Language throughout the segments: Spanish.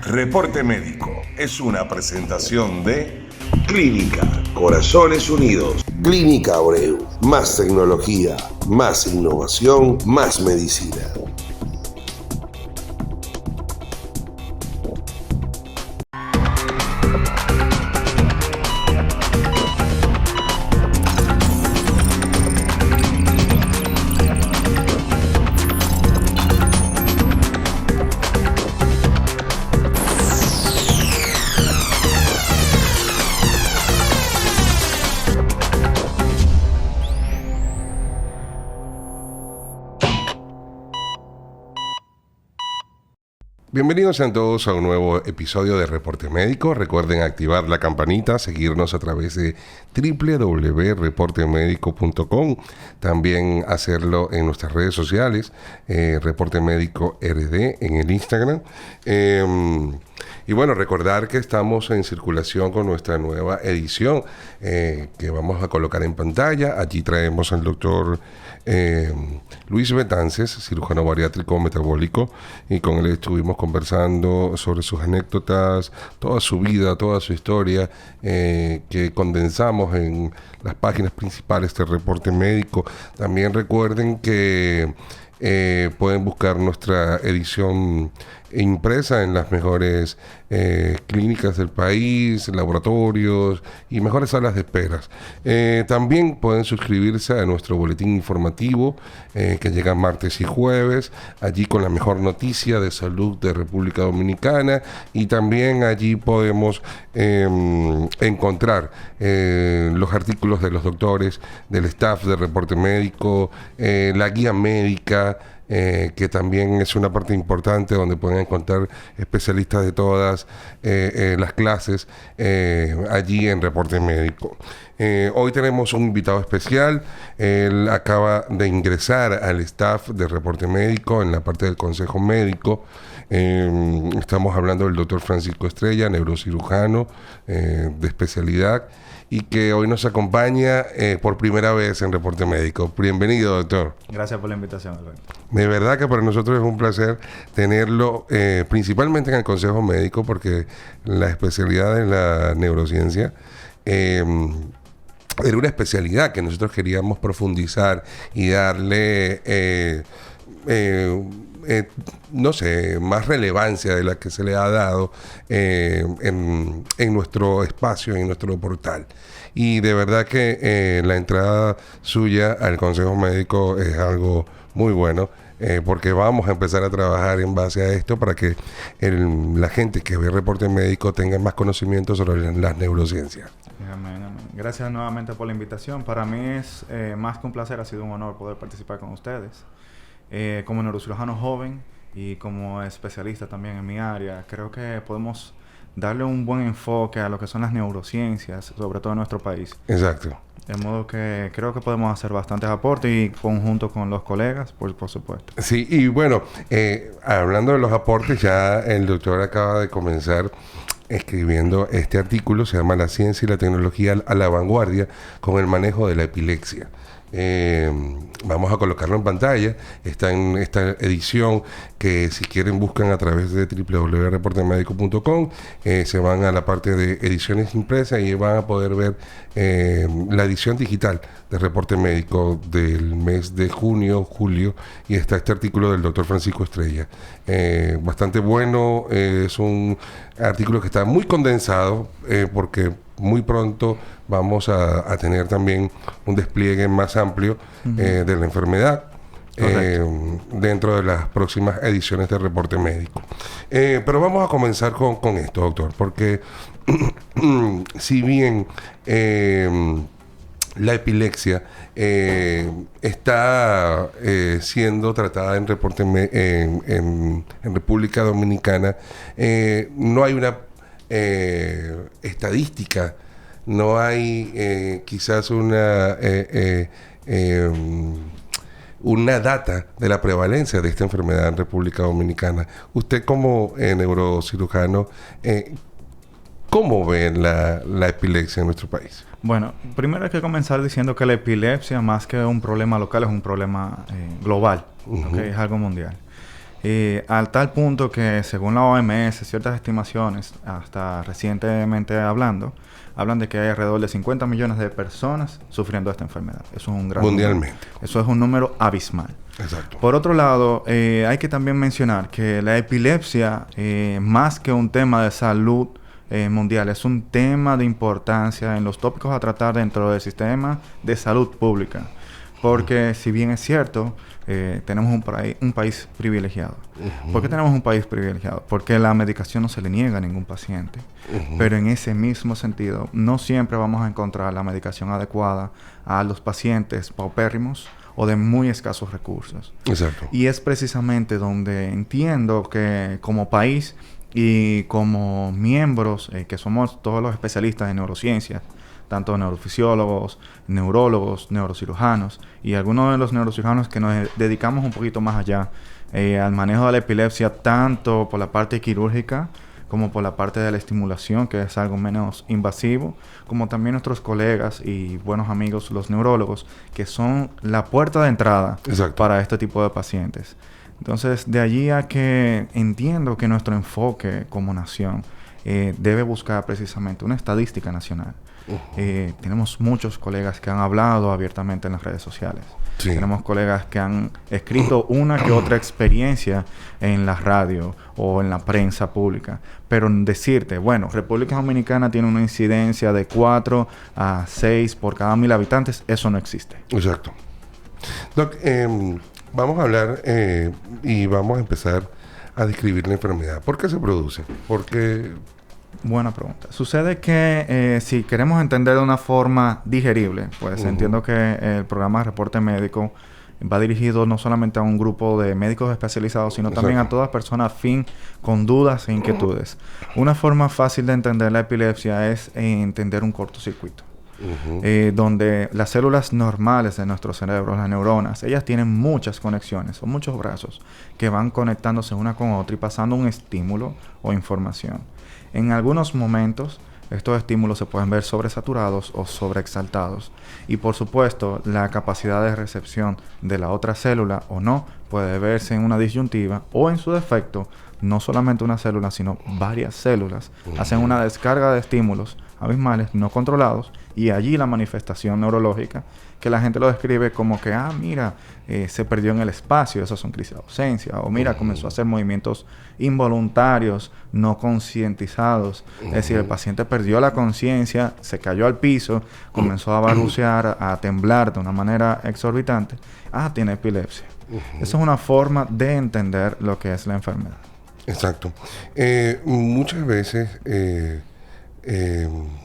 Reporte Médico es una presentación de Clínica Corazones Unidos. Clínica Abreu. Más tecnología, más innovación, más medicina. Bienvenidos sean todos a un nuevo episodio de Reporte Médico. Recuerden activar la campanita, seguirnos a través de www.reportemedico.com. También hacerlo en nuestras redes sociales, Reporte Médico RD en el Instagram. Y bueno, recordar que estamos en circulación con nuestra nueva edición que vamos a colocar en pantalla. Allí traemos al doctor Luis Betances, cirujano bariátrico metabólico, y con él estuvimos conversando sobre sus anécdotas, toda su vida, toda su historia, que condensamos en las páginas principales del Reporte Médico. También recuerden que pueden buscar nuestra edición impresa en las mejores clínicas del país, laboratorios y mejores salas de esperas. También pueden suscribirse a nuestro boletín informativo que llega martes y jueves, allí con la mejor noticia de salud de República Dominicana, y también allí podemos encontrar los artículos de los doctores, del staff de Reporte Médico, la guía médica, que también es una parte importante donde pueden encontrar especialistas de todas las clases allí en Reporte Médico. Hoy tenemos un invitado especial. Él acaba de ingresar al staff de Reporte Médico en la parte del Consejo Médico. Estamos hablando del doctor Francisco Estrella, neurocirujano de especialidad, y que hoy nos acompaña por primera vez en Reporte Médico. Bienvenido, doctor. Gracias por la invitación, Alberto. De verdad que para nosotros es un placer tenerlo, principalmente en el Consejo Médico, porque la especialidad de la neurociencia era una especialidad que nosotros queríamos profundizar y darle no sé, más relevancia de la que se le ha dado en nuestro espacio, en nuestro portal. Y de verdad que la entrada suya al Consejo Médico es algo muy bueno, porque vamos a empezar a trabajar en base a esto para que la gente que ve Reporte Médico tenga más conocimiento sobre las neurociencias. Amén, amén. Gracias nuevamente por la invitación. Para mí es más que un placer, ha sido un honor poder participar con ustedes. Como neurocirujano joven y como especialista también en mi área, creo que podemos darle un buen enfoque a lo que son las neurociencias, sobre todo en nuestro país. Exacto. De modo que creo que podemos hacer bastantes aportes y conjunto con los colegas, por supuesto. Sí, y bueno, hablando de los aportes, ya el doctor acaba de comenzar escribiendo este artículo, se llama La ciencia y la tecnología a la vanguardia con el manejo de la epilepsia. Vamos a colocarlo en pantalla. Está en esta edición que, si quieren, buscan a través de www.reportemedico.com, se van a la parte de ediciones impresas y van a poder ver la edición digital de Reporte Médico del mes de junio, julio, y está este artículo del doctor Francisco Estrella. Bastante bueno, es un artículo que está muy condensado, porque muy pronto vamos a tener también un despliegue más amplio de la enfermedad dentro de las próximas ediciones de Reporte Médico. Pero vamos a comenzar con esto, doctor, porque si bien la epilepsia está siendo tratada en República Dominicana, no hay una estadística, no hay quizás una data de la prevalencia de esta enfermedad en República Dominicana. Usted como neurocirujano, ¿cómo ve la epilepsia en nuestro país? Bueno, primero hay que comenzar diciendo que la epilepsia, más que un problema local, es un problema global, ¿okay? Es algo mundial. Al tal punto que, según la OMS, ciertas estimaciones, hasta recientemente hablando, hablan de que hay alrededor de 50 millones de personas sufriendo esta enfermedad. Eso es un gran mundialmente. número. Eso es un número abismal. Exacto. Por otro lado, hay que también mencionar que la epilepsia, más que un tema de salud mundial, es un tema de importancia en los tópicos a tratar dentro del sistema de salud pública. Porque si bien es cierto, tenemos un país privilegiado. ¿Por qué tenemos un país privilegiado? Porque la medicación no se le niega a ningún paciente. Pero en ese mismo sentido, no siempre vamos a encontrar la medicación adecuada a los pacientes paupérrimos o de muy escasos recursos. Exacto. Y es precisamente donde entiendo que como país y como miembros, que somos todos los especialistas en neurociencias, tanto neurofisiólogos, neurólogos, neurocirujanos y algunos de los neurocirujanos que nos dedicamos un poquito más allá al manejo de la epilepsia, tanto por la parte quirúrgica como por la parte de la estimulación, que es algo menos invasivo, como también nuestros colegas y buenos amigos, los neurólogos, que son la puerta de entrada para este tipo de pacientes. Entonces, de allí a que entiendo que nuestro enfoque como nación debe buscar precisamente una estadística nacional. Tenemos muchos colegas que han hablado abiertamente en las redes sociales. Sí. Tenemos colegas que han escrito una que otra experiencia en la radio o en la prensa pública. Pero decirte, bueno, República Dominicana tiene una incidencia de 4 a 6 por cada 1,000 habitantes, eso no existe. Exacto. Doc, vamos a hablar y vamos a empezar a describir la enfermedad. ¿Por qué se produce? Porque... Buena pregunta. Sucede que si queremos entender de una forma digerible, pues entiendo que el programa de reporte médico va dirigido no solamente a un grupo de médicos especializados, sino también a todas personas afín con dudas e inquietudes. Una forma fácil de entender la epilepsia es entender un cortocircuito. Donde las células normales de nuestro cerebro, las neuronas, ellas tienen muchas conexiones o muchos brazos que van conectándose una con otra y pasando un estímulo o información. En algunos momentos, estos estímulos se pueden ver sobresaturados o sobreexaltados. Y por supuesto, la capacidad de recepción de la otra célula o no puede verse en una disyuntiva o en su defecto, no solamente una célula, sino varias células hacen una descarga de estímulos abismales no controlados y allí la manifestación neurológica que la gente lo describe como que, mira, se perdió en el espacio, eso son crisis de ausencia, o mira, comenzó a hacer movimientos involuntarios, no concientizados, es decir, el paciente perdió la conciencia, se cayó al piso, comenzó a balbucear, a temblar de una manera exorbitante, tiene epilepsia. Esa es una forma de entender lo que es la enfermedad. Exacto. Muchas veces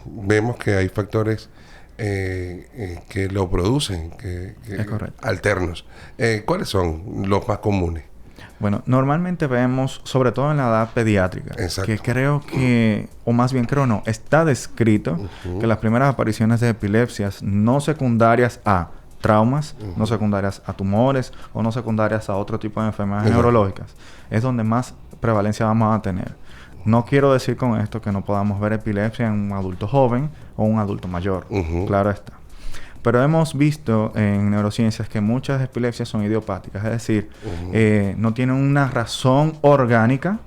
vemos que hay factores que lo producen, que alternos. ¿Cuáles son los más comunes? Bueno, normalmente vemos, sobre todo en la edad pediátrica, que creo que, o más bien creo no, está descrito que las primeras apariciones de epilepsias no secundarias a traumas, no secundarias a tumores o no secundarias a otro tipo de enfermedades neurológicas, es donde más prevalencia vamos a tener. No quiero decir con esto que no podamos ver epilepsia en un adulto joven o un adulto mayor. Claro está. Pero hemos visto en neurociencias que muchas epilepsias son idiopáticas. Es decir, no tienen una razón orgánica.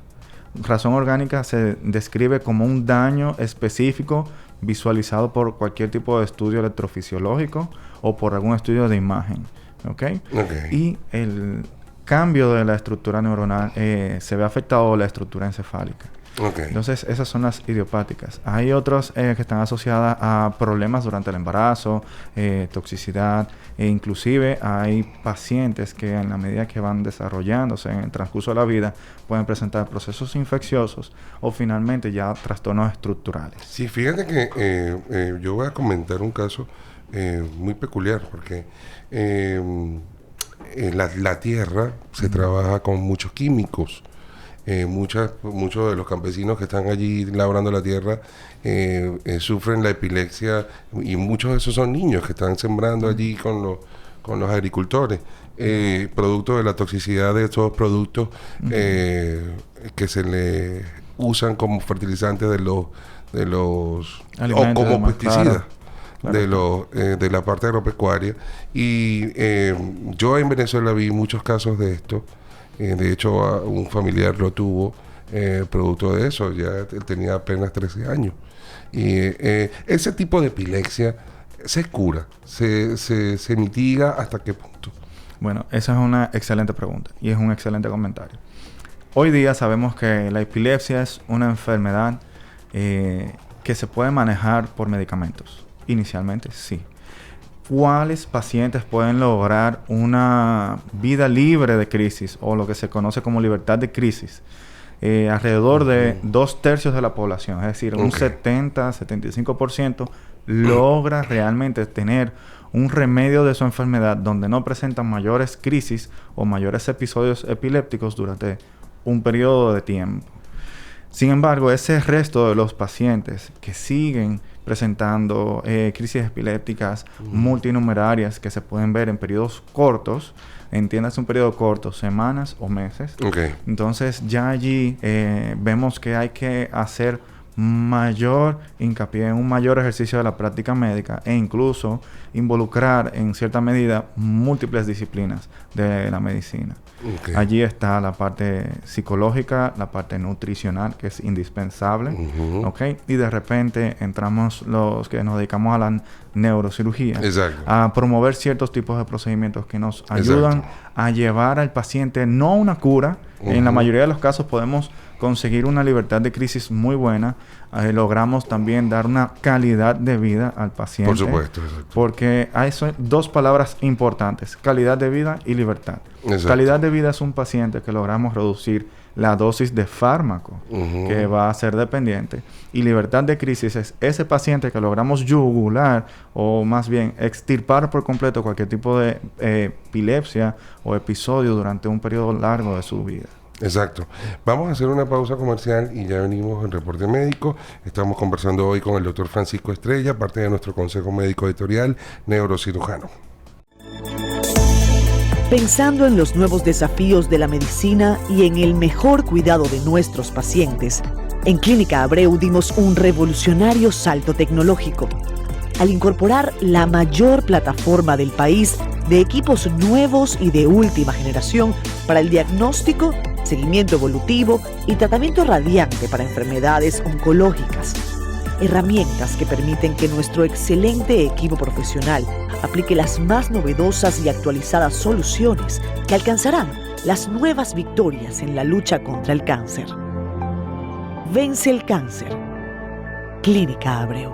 Razón orgánica se describe como un daño específico visualizado por cualquier tipo de estudio electrofisiológico o por algún estudio de imagen. Y el cambio de la estructura neuronal se ve afectado la estructura encefálica. Entonces, esas son las idiopáticas. Hay otras que están asociadas a problemas durante el embarazo, toxicidad, e inclusive hay pacientes que en la medida que van desarrollándose en el transcurso de la vida pueden presentar procesos infecciosos o finalmente ya trastornos estructurales. Sí, fíjate que yo voy a comentar un caso muy peculiar porque la tierra se trabaja con muchos químicos. Muchos de los campesinos que están allí labrando la tierra sufren la epilepsia y muchos de esos son niños que están sembrando allí con los agricultores, producto de la toxicidad de estos productos que se le usan como fertilizantes de los o como pesticidas. De la parte agropecuaria. Y yo en Venezuela vi muchos casos de esto De hecho, un familiar lo tuvo producto de eso. Ya él tenía apenas 13 años. Y ese tipo de epilepsia se cura, se mitiga, ¿hasta qué punto? Bueno, esa es una excelente pregunta y es un excelente comentario. Hoy día sabemos que la epilepsia es una enfermedad que se puede manejar por medicamentos. Inicialmente, sí. ¿Cuáles pacientes pueden lograr una vida libre de crisis o lo que se conoce como libertad de crisis? Alrededor de 2/3 de la población, es decir, un 70-75% logra realmente tener un remedio de su enfermedad donde no presentan mayores crisis o mayores episodios epilépticos durante un periodo de tiempo. Sin embargo, ese resto de los pacientes que siguen presentando crisis epilépticas multinumerarias que se pueden ver en periodos cortos, entiendas un periodo corto, semanas o meses. Okay. Entonces ya allí vemos que hay que hacer mayor hincapié en un mayor ejercicio de la práctica médica e incluso involucrar en cierta medida múltiples disciplinas de la medicina. Okay. Allí está la parte psicológica, la parte nutricional, que es indispensable, ¿okay? Y de repente entramos los que nos dedicamos a la neurocirugía, a promover ciertos tipos de procedimientos que nos ayudan a llevar al paciente no a una cura. En la mayoría de los casos podemos conseguir una libertad de crisis muy buena. Logramos también dar una calidad de vida al paciente. Por supuesto. Porque hay dos palabras importantes: calidad de vida y libertad. Calidad de vida es un paciente que logramos reducir la dosis de fármaco que va a ser dependiente. Y libertad de crisis es ese paciente que logramos yugular o más bien extirpar por completo cualquier tipo de epilepsia o episodio durante un periodo largo de su vida. Exacto. Vamos a hacer una pausa comercial y ya venimos en Reporte Médico. Estamos conversando hoy con el doctor Francisco Estrella, parte de nuestro Consejo Médico Editorial, neurocirujano. Pensando en los nuevos desafíos de la medicina y en el mejor cuidado de nuestros pacientes, en Clínica Abreu dimos un revolucionario salto tecnológico al incorporar la mayor plataforma del país de equipos nuevos y de última generación para el diagnóstico, seguimiento evolutivo y tratamiento radiante para enfermedades oncológicas. Herramientas que permiten que nuestro excelente equipo profesional aplique las más novedosas y actualizadas soluciones que alcanzarán las nuevas victorias en la lucha contra el cáncer. Vence el cáncer. Clínica Abreu.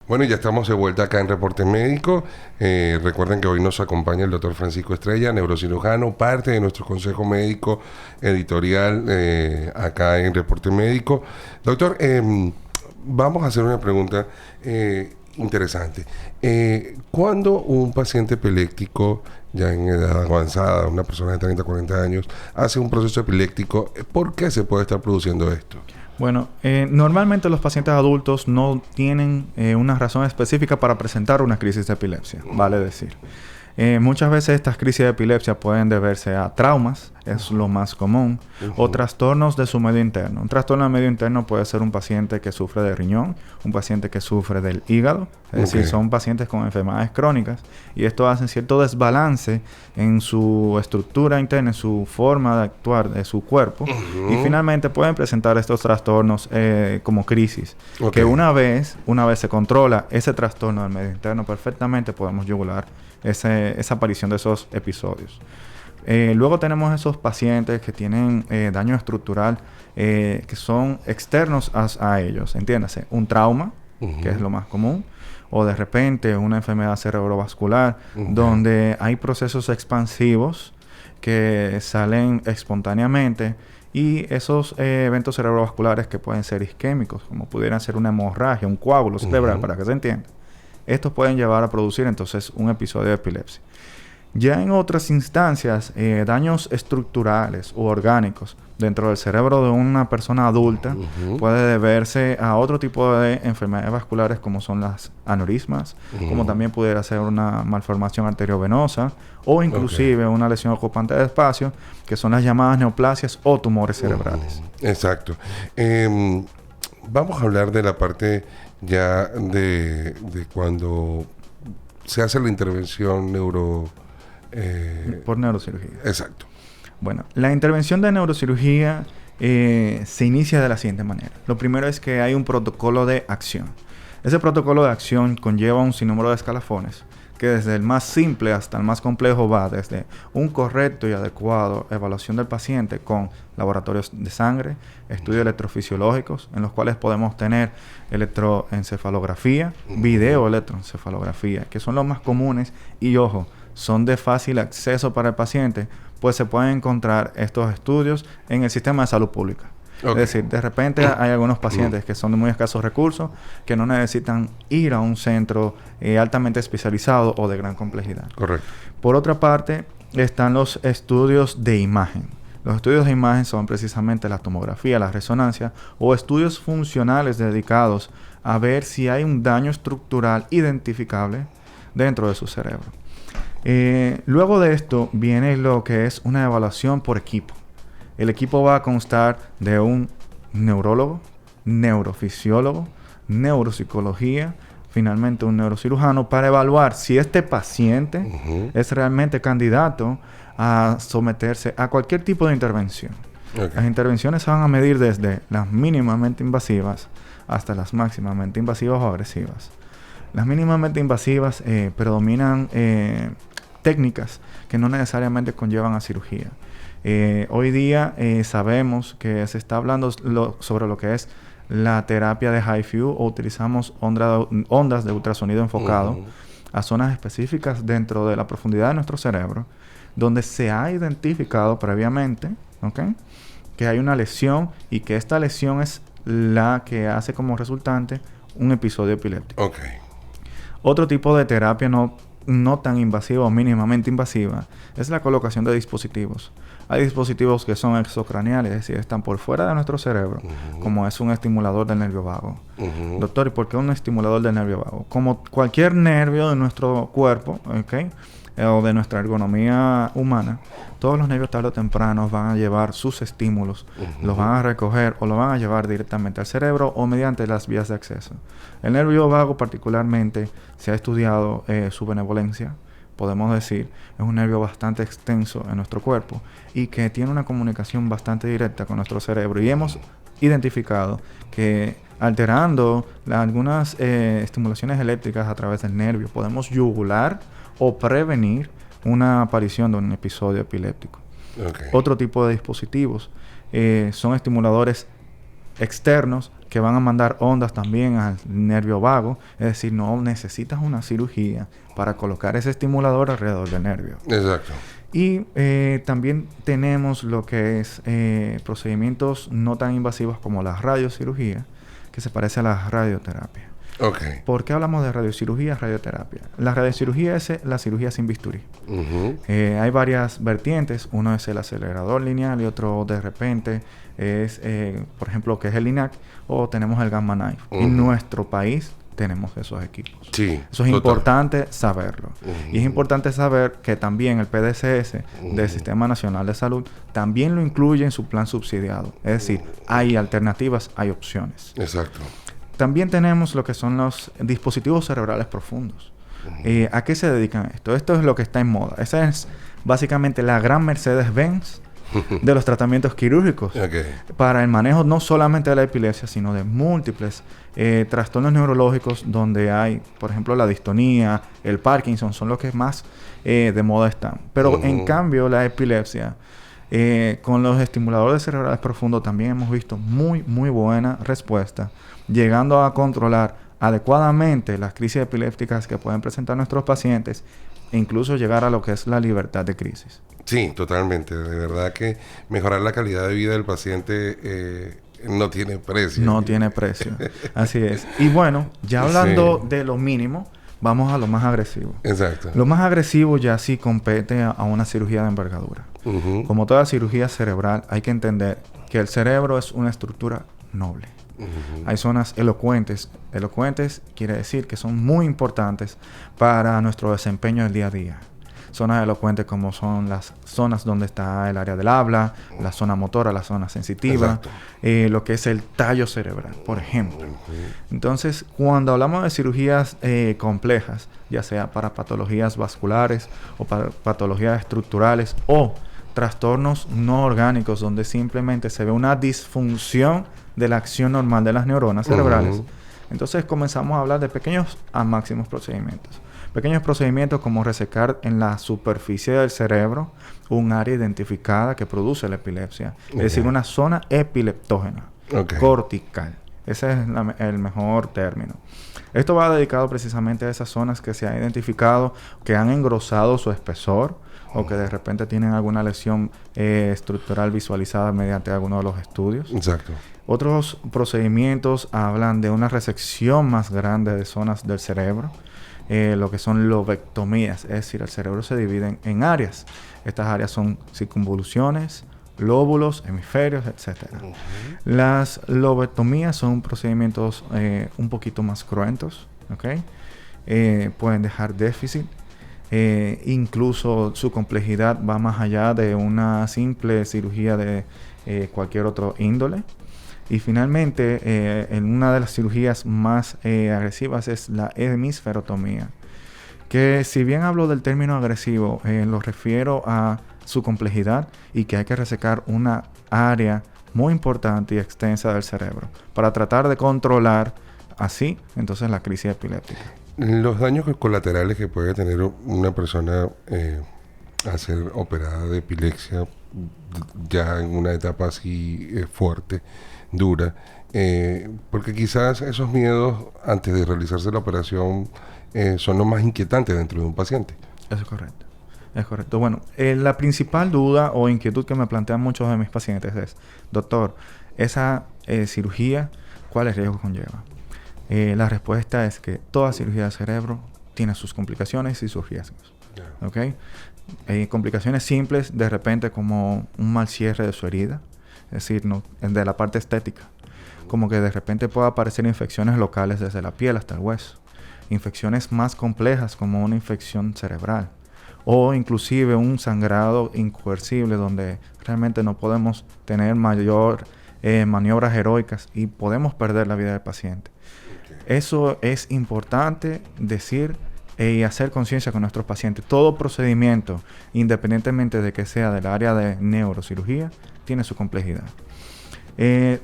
Bueno, ya estamos de vuelta acá en Reporte Médico. Recuerden que hoy nos acompaña el doctor Francisco Estrella, neurocirujano, parte de nuestro Consejo Médico Editorial acá en Reporte Médico. Doctor, vamos a hacer una pregunta interesante. ¿Cuándo un paciente epiléptico, ya en edad avanzada, una persona de 30, 40 años, hace un proceso epiléptico, por qué se puede estar produciendo esto? Bueno, normalmente los pacientes adultos no tienen una razón específica para presentar una crisis de epilepsia, vale decir. Muchas veces estas crisis de epilepsia pueden deberse a traumas, es lo más común, o trastornos de su medio interno. Un trastorno del medio interno puede ser un paciente que sufre de riñón, un paciente que sufre del hígado, es decir, son pacientes con enfermedades crónicas, y esto hace cierto desbalance en su estructura interna, en su forma de actuar de su cuerpo, y finalmente pueden presentar estos trastornos como crisis, que una vez se controla ese trastorno del medio interno, perfectamente podemos yugular esa aparición de esos episodios. Luego tenemos esos pacientes que tienen daño estructural que son externos a ellos, entiéndase, un trauma, que es lo más común, o de repente una enfermedad cerebrovascular, donde hay procesos expansivos que salen espontáneamente, y esos eventos cerebrovasculares que pueden ser isquémicos, como pudieran ser una hemorragia, un coágulo cerebral, para que se entienda. Estos pueden llevar a producir entonces un episodio de epilepsia. Ya en otras instancias, daños estructurales u orgánicos dentro del cerebro de una persona adulta puede deberse a otro tipo de enfermedades vasculares, como son las aneurismas, como también pudiera ser una malformación arteriovenosa o inclusive una lesión ocupante de espacio, que son las llamadas neoplasias o tumores cerebrales. Exacto. Vamos a hablar de la parte ya de cuando se hace la intervención por neurocirugía. Exacto. Bueno, la intervención de neurocirugía se inicia de la siguiente manera. Lo primero es que hay un protocolo de acción. Ese protocolo de acción conlleva un sinnúmero de escalafones que desde el más simple hasta el más complejo va desde un correcto y adecuado evaluación del paciente con laboratorios de sangre, estudios electrofisiológicos en los cuales podemos tener electroencefalografía, videoelectroencefalografía, que son los más comunes y ojo, son de fácil acceso para el paciente, pues se pueden encontrar estos estudios en el sistema de salud pública. Okay. Es decir, de repente hay algunos pacientes que son de muy escasos recursos, que no necesitan ir a un centro altamente especializado o de gran complejidad. Correcto. Por otra parte, están los estudios de imagen. Los estudios de imagen son precisamente la tomografía, la resonancia o estudios funcionales dedicados a ver si hay un daño estructural identificable dentro de su cerebro. Luego de esto viene lo que es una evaluación por equipo. El equipo va a constar de un neurólogo, neurofisiólogo, neuropsicología, finalmente un neurocirujano para evaluar si este paciente es realmente candidato a someterse a cualquier tipo de intervención. Okay. Las intervenciones se van a medir desde las mínimamente invasivas hasta las máximamente invasivas o agresivas. Las mínimamente invasivas predominan técnicas que no necesariamente conllevan a cirugía. Hoy día sabemos que se está hablando sobre lo que es la terapia de HIFU o utilizamos ondas de ultrasonido enfocado a zonas específicas dentro de la profundidad de nuestro cerebro, donde se ha identificado previamente, ¿okay?, que hay una lesión y que esta lesión es la que hace como resultante un episodio epiléptico. Okay. Otro tipo de terapia no tan invasiva o mínimamente invasiva es la colocación de dispositivos. Hay dispositivos que son exocraneales, es decir, están por fuera de nuestro cerebro, como es un estimulador del nervio vago. Doctor, ¿y por qué un estimulador del nervio vago? Como cualquier nervio de nuestro cuerpo, ¿okay?, o de nuestra ergonomía humana, todos los nervios tarde o temprano van a llevar sus estímulos, los van a recoger o los van a llevar directamente al cerebro o mediante las vías de acceso. El nervio vago particularmente se ha estudiado su benevolencia, podemos decir, es un nervio bastante extenso en nuestro cuerpo y que tiene una comunicación bastante directa con nuestro cerebro. Y hemos identificado que alterando algunas estimulaciones eléctricas a través del nervio, podemos yugular o prevenir una aparición de un episodio epiléptico. Okay. Otro tipo de dispositivos son estimuladores externos que van a mandar ondas también al nervio vago. Es decir, no necesitas una cirugía para colocar ese estimulador alrededor del nervio. Exacto. Y también tenemos lo que es procedimientos no tan invasivos como la radiocirugía, que se parece a la radioterapia. Okay. ¿Por qué hablamos de radiocirugía, radioterapia? La radiocirugía es la cirugía sin bisturí. Hay varias vertientes. Uno es el acelerador lineal y otro de repente es, por ejemplo, que es el INAC o tenemos el Gamma Knife. En nuestro país tenemos esos equipos. Sí, eso es importante saberlo. Y es importante saber que también el PDCS del Sistema Nacional de Salud también lo incluye en su plan subsidiado. Es decir, hay alternativas, hay opciones. Exacto. También tenemos lo que son los dispositivos cerebrales profundos. ¿A qué se dedican esto? Esto es lo que está en moda. Esa es básicamente la gran Mercedes-Benz de los tratamientos quirúrgicos. Okay. Para el manejo no solamente de la epilepsia, sino de múltiples trastornos neurológicos donde hay, por ejemplo, la distonía, el Parkinson, son los que más de moda están. Pero en cambio, la epilepsia, con los estimuladores cerebrales profundos también hemos visto muy buena respuesta, llegando a controlar adecuadamente las crisis epilépticas que pueden presentar nuestros pacientes e incluso llegar a lo que es la libertad de crisis. Sí, totalmente. De verdad que mejorar la calidad de vida del paciente no tiene precio. No tiene precio. Así es. Y bueno, ya hablando de lo mínimo, vamos a lo más agresivo. Exacto. Lo más agresivo ya sí compete a una cirugía de envergadura. Como toda cirugía cerebral, hay que entender que el cerebro es una estructura noble. Hay zonas elocuentes. Elocuentes quiere decir que son muy importantes para nuestro desempeño del día a día. zonas elocuentes como son las zonas donde está el área del habla, la zona motora, la zona sensitiva, lo que es el tallo cerebral, por ejemplo. Entonces, cuando hablamos de cirugías complejas, ya sea para patologías vasculares o para patologías estructurales o trastornos no orgánicos donde simplemente se ve una disfunción de la acción normal de las neuronas cerebrales, entonces comenzamos a hablar de pequeños a máximos procedimientos. Pequeños procedimientos como resecar en la superficie del cerebro un área identificada que produce la epilepsia. Es decir, una zona epileptógena, cortical. Ese es el mejor término. Esto va dedicado precisamente a esas zonas que se han identificado, que han engrosado su espesor o que de repente tienen alguna lesión estructural visualizada mediante alguno de los estudios. Exacto. Otros procedimientos hablan de una resección más grande de zonas del cerebro, lo que son lobectomías, es decir, el cerebro se divide en áreas. Estas áreas son circunvoluciones, lóbulos, hemisferios, etc. Las lobectomías son procedimientos un poquito más cruentos, ¿ok? Pueden dejar déficit. Incluso su complejidad va más allá de una simple cirugía de cualquier otro índole. Y finalmente, en una de las cirugías más agresivas es la hemisferotomía, que si bien hablo del término agresivo, lo refiero a su complejidad y que hay que resecar una área muy importante y extensa del cerebro para tratar de controlar así entonces la crisis epiléptica. Los daños colaterales que puede tener una persona al ser operada de epilepsia ya en una etapa así fuerte, dura, porque quizás esos miedos antes de realizarse la operación son los más inquietantes dentro de un paciente. Eso es correcto. Es correcto. Bueno, la principal duda o inquietud que me plantean muchos de mis pacientes es, doctor, esa cirugía, ¿cuáles riesgos conlleva? La respuesta es que toda cirugía del cerebro tiene sus complicaciones y sus riesgos. Yeah. ¿Ok? Complicaciones simples, de repente, como un mal cierre de su herida, es decir, no, de la parte estética, como que de repente pueda aparecer infecciones locales desde la piel hasta el hueso, infecciones más complejas como una infección cerebral, o inclusive un sangrado incoercible donde realmente no podemos tener mayor maniobras heroicas y podemos perder la vida del paciente. Eso es importante decir y hacer conciencia con nuestros pacientes. Todo procedimiento, independientemente de que sea del área de neurocirugía, tiene su complejidad.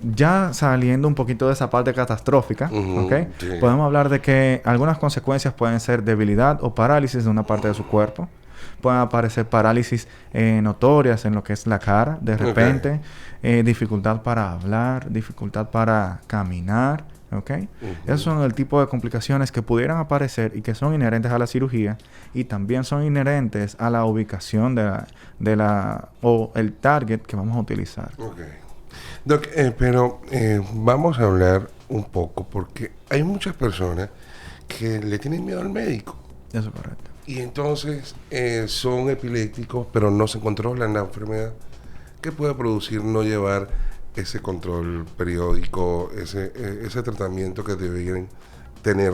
Ya saliendo un poquito de esa parte catastrófica, ¿okay? Sí. Podemos hablar de que algunas consecuencias pueden ser debilidad o parálisis de una parte de su cuerpo. Pueden aparecer parálisis notorias en lo que es la cara, de repente. Dificultad para hablar, dificultad para caminar. ¿Okay? Esos son el tipo de complicaciones que pudieran aparecer y que son inherentes a la cirugía y también son inherentes a la ubicación de la o el target que vamos a utilizar. Okay. Doc, pero vamos a hablar un poco porque hay muchas personas que le tienen miedo al médico. Eso es correcto. Y entonces son epilépticos, pero no se controlan la enfermedad. ¿Qué puede producir no llevar ese control periódico, ese tratamiento que deberían tener?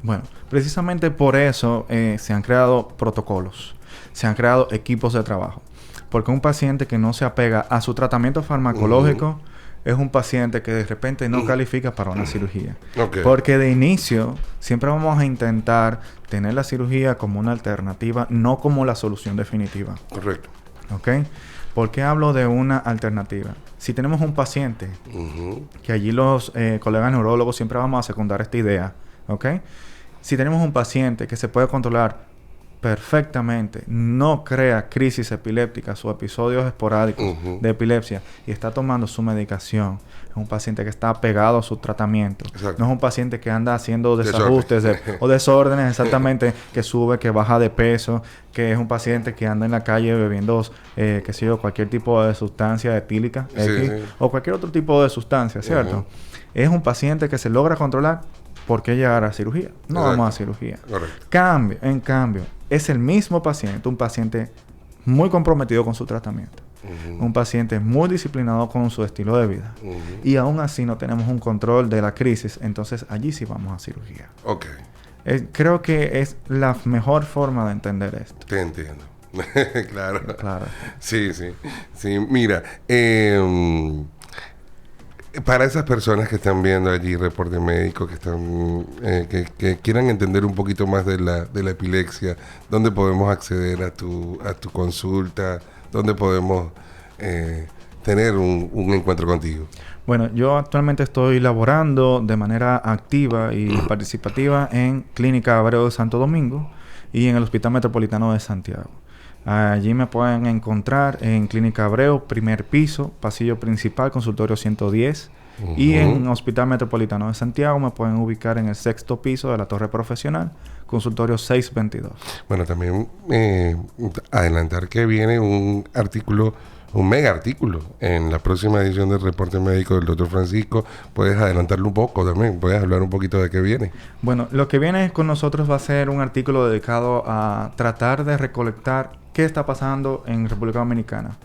Bueno, precisamente por eso se han creado protocolos, se han creado equipos de trabajo. Porque un paciente que no se apega a su tratamiento farmacológico es un paciente que de repente no califica para una cirugía. Okay. Porque de inicio siempre vamos a intentar tener la cirugía como una alternativa, no como la solución definitiva. Correcto. ¿Ok? ¿Por qué hablo de una alternativa? Si tenemos un paciente, que allí los colegas neurólogos siempre vamos a secundar esta idea, ¿ok? Si tenemos un paciente que se puede controlar perfectamente, no crea crisis epilépticas o episodios esporádicos de epilepsia y está tomando su medicación, es un paciente que está apegado a su tratamiento. Exacto. No es un paciente que anda haciendo desajustes o desórdenes exactamente, que sube, que baja de peso, que es un paciente que anda en la calle bebiendo, qué sé yo, cualquier tipo de sustancia etílica o cualquier otro tipo de sustancia, ¿cierto? Es un paciente que se logra controlar. ¿Por qué llegar a cirugía? No vamos a cirugía. Correcto. En cambio, es el mismo paciente, un paciente muy comprometido con su tratamiento. Un paciente muy disciplinado con su estilo de vida. Y aún así no tenemos un control de la crisis, entonces allí sí vamos a cirugía. Ok. Creo que es la mejor forma de entender esto. Te entiendo. Claro. Claro. Sí. Mira, para esas personas que están viendo allí Reporte Médico, que están que quieran entender un poquito más de la epilepsia, ¿dónde podemos acceder a tu consulta? ¿Dónde podemos tener un encuentro contigo? Bueno, yo actualmente estoy laborando de manera activa y participativa en Clínica Abreu de Santo Domingo y en el Hospital Metropolitano de Santiago. Allí me pueden encontrar en Clínica Abreu, primer piso, pasillo principal, consultorio 110. Y en Hospital Metropolitano de Santiago me pueden ubicar en el sexto piso de la Torre Profesional, consultorio 622. Bueno, también adelantar que viene un mega artículo en la próxima edición del Reporte Médico del Dr. Francisco. Puedes adelantarlo un poco también, puedes hablar un poquito de qué viene. Bueno, lo que viene con nosotros va a ser un artículo dedicado a tratar de recolectar qué está pasando en República Dominicana.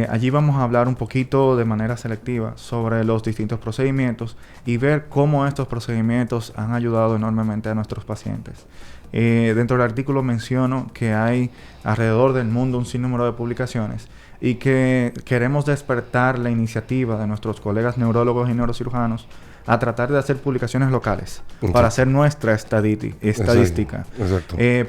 Allí vamos a hablar un poquito de manera selectiva sobre los distintos procedimientos y ver cómo estos procedimientos han ayudado enormemente a nuestros pacientes. Dentro del artículo menciono que hay alrededor del mundo un sinnúmero de publicaciones y que queremos despertar la iniciativa de nuestros colegas neurólogos y neurocirujanos a tratar de hacer publicaciones locales para hacer nuestra estadística,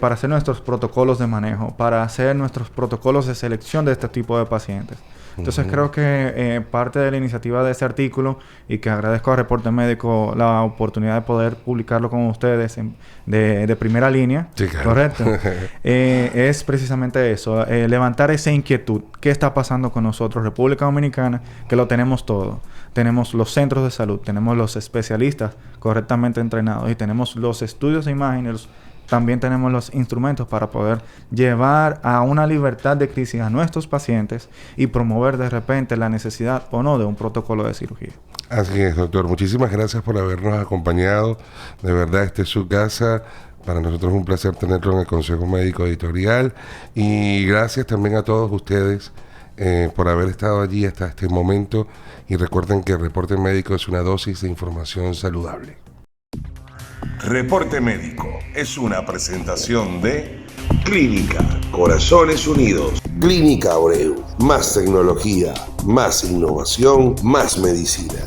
para hacer nuestros protocolos de manejo, para hacer nuestros protocolos de selección de este tipo de pacientes. Entonces creo que parte de la iniciativa de este artículo, y que agradezco a Reporte Médico la oportunidad de poder publicarlo con ustedes de primera línea, sí, claro. ¿Correcto? Es precisamente eso, levantar esa inquietud. ¿Qué está pasando con nosotros, República Dominicana? Que lo tenemos todo. Tenemos los centros de salud, tenemos los especialistas correctamente entrenados y tenemos los estudios de imágenes. También tenemos los instrumentos para poder llevar a una libertad de crisis a nuestros pacientes y promover de repente la necesidad o no de un protocolo de cirugía. Así es, doctor. Muchísimas gracias por habernos acompañado. De verdad, esta es su casa. Para nosotros es un placer tenerlo en el Consejo Médico Editorial. Y gracias también a todos ustedes por haber estado allí hasta este momento. Y recuerden que el Reporte Médico es una dosis de información saludable. Reporte Médico es una presentación de Clínica Corazones Unidos. Clínica Abreu. Más tecnología, más innovación, más medicina.